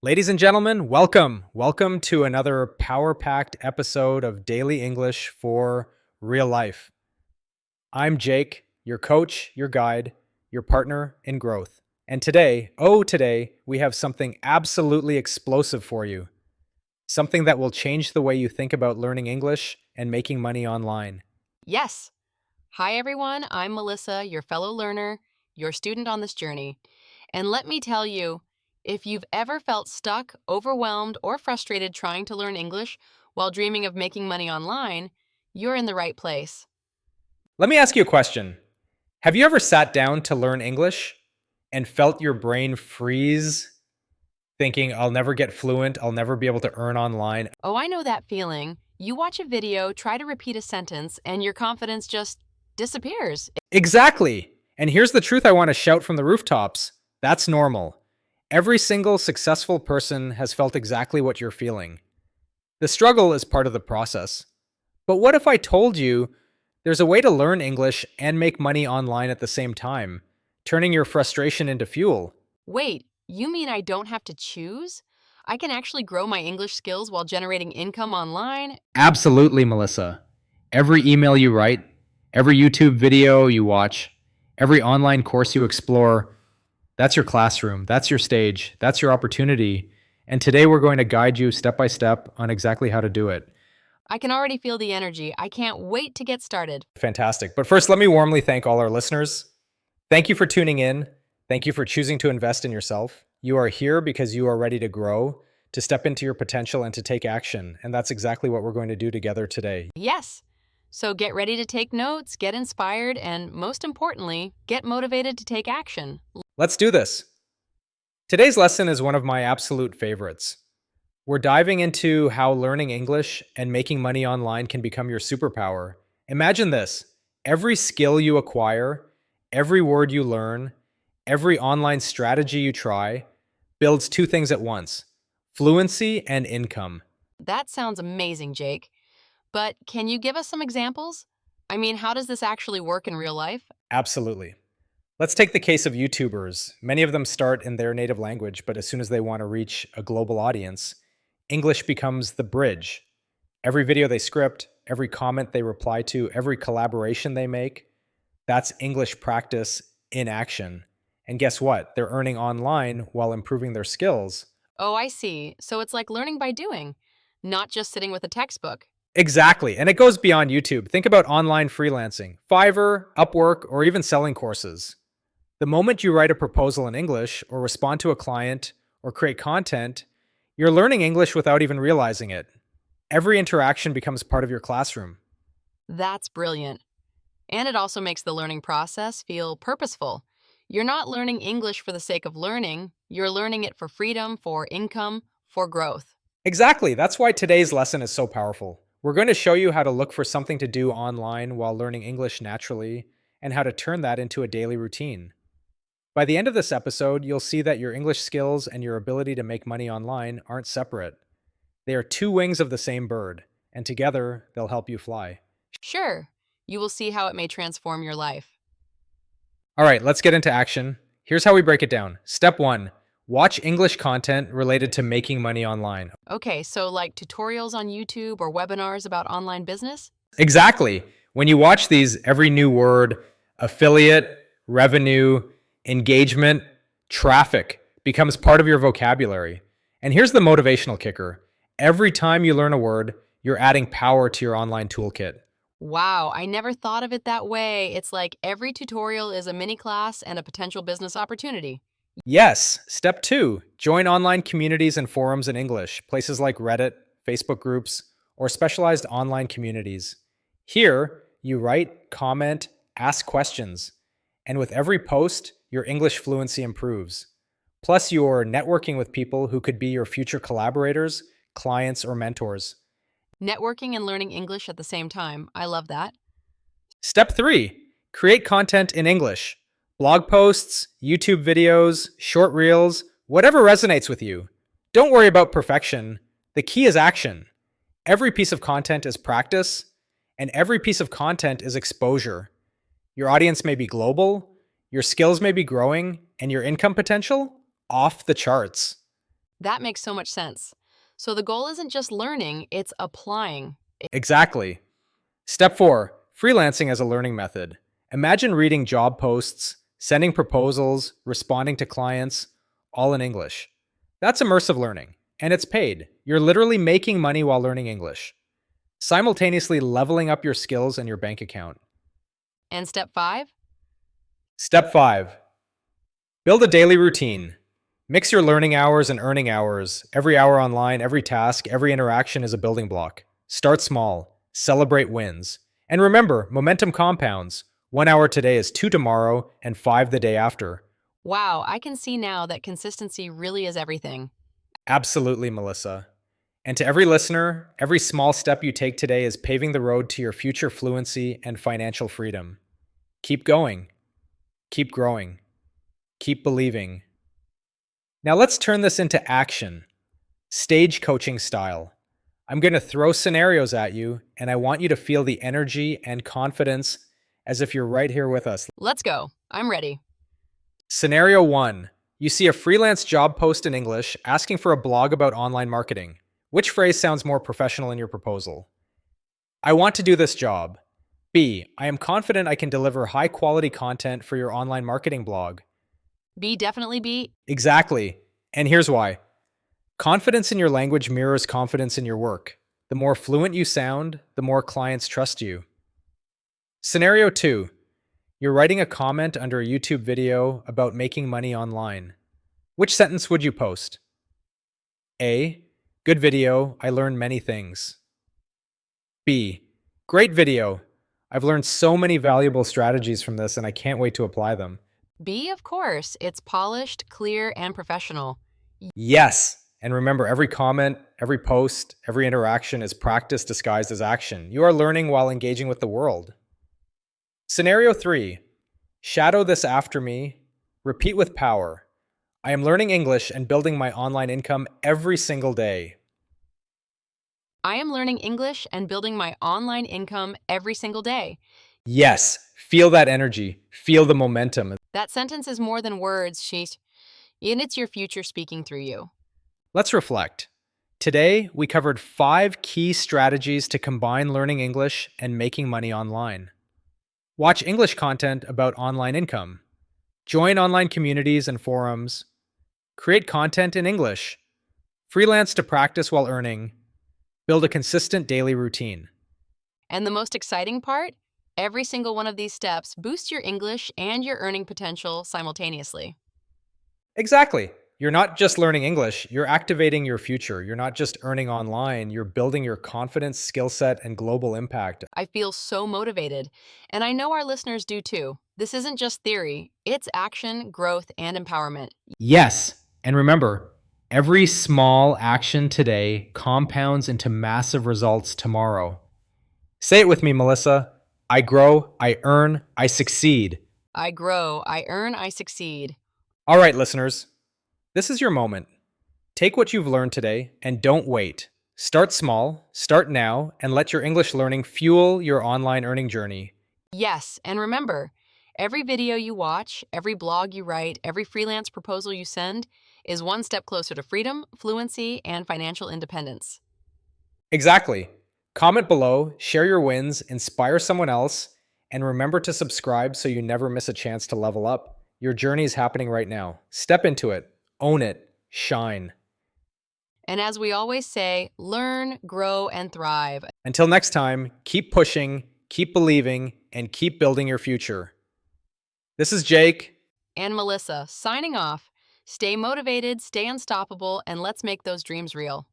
Ladies and gentlemen, welcome. Welcome to another power-packed episode of Daily English for Real Life. I'm Jake, your coach, your guide, your partner in growth. And today, we have something absolutely explosive for you. Something that will change the way you think about learning English and making money online. Yes. Hi, everyone. I'm Melissa, your fellow learner, your student on this journey. And let me tell you, if you've ever felt stuck, overwhelmed, or frustrated trying to learn English while dreaming of making money online, you're in the right place. Let me ask you a question. Have you ever sat down to learn English and felt your brain freeze, thinking, I'll never get fluent, I'll never be able to earn online? Oh, I know that feeling. You watch a video, try to repeat a sentence, and your confidence just disappears. Exactly. And here's the truth I want to shout from the rooftops. That's normal. Every single successful person has felt exactly what you're feeling. The struggle is part of the process. But what if I told you there's a way to learn English and make money online at the same time, turning your frustration into fuel? Wait, you mean I don't have to choose? I can actually grow my English skills while generating income online? Absolutely, Melissa. Every email you write, every YouTube video you watch, every online course you explore, that's your classroom, that's your stage, that's your opportunity. And today we're going to guide you step by step on exactly how to do it. I can already feel the energy. I can't wait to get started. Fantastic. But first, let me warmly thank all our listeners. Thank you for tuning in. Thank you for choosing to invest in yourself. You are here because you are ready to grow, to step into your potential, and to take action. And that's exactly what we're going to do together today. Yes. So get ready to take notes, get inspired, and most importantly, get motivated to take action. Let's do this. Today's lesson is one of my absolute favorites. We're diving into how learning English and making money online can become your superpower. Imagine this. Every skill you acquire, every word you learn, every online strategy you try builds two things at once: fluency and income. That sounds amazing, Jake. But can you give us some examples? I mean, how does this actually work in real life? Absolutely. Let's take the case of YouTubers. Many of them start in their native language, but as soon as they want to reach a global audience, English becomes the bridge. Every video they script, every comment they reply to, every collaboration they make, that's English practice in action. And guess what? They're earning online while improving their skills. Oh, I see. So it's like learning by doing, not just sitting with a textbook. Exactly. And it goes beyond YouTube. Think about online freelancing, Fiverr, Upwork, or even selling courses. The moment you write a proposal in English or respond to a client or create content, you're learning English without even realizing it. Every interaction becomes part of your classroom. That's brilliant. And it also makes the learning process feel purposeful. You're not learning English for the sake of learning, you're learning it for freedom, for income, for growth. Exactly. That's why today's lesson is so powerful. We're going to show you how to look for something to do online while learning English naturally and how to turn that into a daily routine. By the end of this episode, you'll see that your English skills and your ability to make money online aren't separate. They are two wings of the same bird, and together they'll help you fly. Sure, you will see how it may transform your life. All right, let's get into action. Here's how we break it down. Step 1, watch English content related to making money online. Okay, so like tutorials on YouTube or webinars about online business? Exactly. When you watch these, every new word, affiliate, revenue, engagement, traffic becomes part of your vocabulary. And here's the motivational kicker. Every time you learn a word, you're adding power to your online toolkit. Wow, I never thought of it that way. It's like every tutorial is a mini class and a potential business opportunity. Yes. Step 2, join online communities and forums in English, places like Reddit, Facebook groups, or specialized online communities. Here, you write, comment, ask questions. And with every post, your English fluency improves. Plus, you're networking with people who could be your future collaborators, clients, or mentors. Networking and learning English at the same time. I love that. Step 3, create content in English. Blog posts, YouTube videos, short reels, whatever resonates with you. Don't worry about perfection. The key is action. Every piece of content is practice, and every piece of content is exposure. Your audience may be global, your skills may be growing, and your income potential off the charts. That makes so much sense. So the goal isn't just learning, it's applying. Exactly. Step 4, freelancing as a learning method. Imagine reading job posts, sending proposals, responding to clients, all in English. That's immersive learning, and it's paid. You're literally making money while learning English, simultaneously leveling up your skills and your bank account. And step 5? Step 5, build a daily routine. Mix your learning hours and earning hours. Every hour online, every task, every interaction is a building block. Start small, celebrate wins. And remember, momentum compounds. 1 hour today is 2 tomorrow and 5 the day after. Wow, I can see now that consistency really is everything. Absolutely, Melissa. And to every listener, every small step you take today is paving the road to your future fluency and financial freedom. Keep going, keep growing, keep believing. Now let's turn this into action, stage coaching style. I'm going to throw scenarios at you, and I want you to feel the energy and confidence as if you're right here with us. Let's go. I'm ready. Scenario 1, you see a freelance job post in English asking for a blog about online marketing. Which phrase sounds more professional in your proposal? I want to do this job. B, I am confident I can deliver high quality content for your online marketing blog. B, definitely B. Exactly. And here's why. Confidence in your language mirrors confidence in your work. The more fluent you sound, the more clients trust you. Scenario 2, you're writing a comment under a YouTube video about making money online. Which sentence would you post? A, good video, I learned many things. B, great video. I've learned so many valuable strategies from this and I can't wait to apply them. B, of course. It's polished, clear, and professional. Yes. And remember, every comment, every post, every interaction is practice disguised as action. You are learning while engaging with the world. Scenario 3, shadow this after me, repeat with power. I am learning English and building my online income every single day. I am learning English and building my online income every single day. Yes, feel that energy, feel the momentum. That sentence is more than words, and it's your future speaking through you. Let's reflect. Today, we covered 5 key strategies to combine learning English and making money online. Watch English content about online income. Join online communities and forums. Create content in English. Freelance to practice while earning. Build a consistent daily routine. And the most exciting part? Every single one of these steps boosts your English and your earning potential simultaneously. Exactly. You're not just learning English, you're activating your future. You're not just earning online, you're building your confidence, skill set, and global impact. I feel so motivated, and I know our listeners do too. This isn't just theory, it's action, growth, and empowerment. Yes. And remember, every small action today compounds into massive results tomorrow. Say it with me, Melissa. I grow, I earn, I succeed. I grow, I earn, I succeed. All right, listeners, this is your moment. Take what you've learned today and don't wait. Start small, start now, and let your English learning fuel your online earning journey. Yes, and remember, every video you watch, every blog you write, every freelance proposal you send is one step closer to freedom, fluency, and financial independence. Exactly. Comment below, share your wins, inspire someone else, and remember to subscribe so you never miss a chance to level up. Your journey is happening right now. Step into it, own it, shine. And as we always say, learn, grow, and thrive. Until next time, keep pushing, keep believing, and keep building your future. This is Jake. And Melissa, signing off. Stay motivated, stay unstoppable, and let's make those dreams real.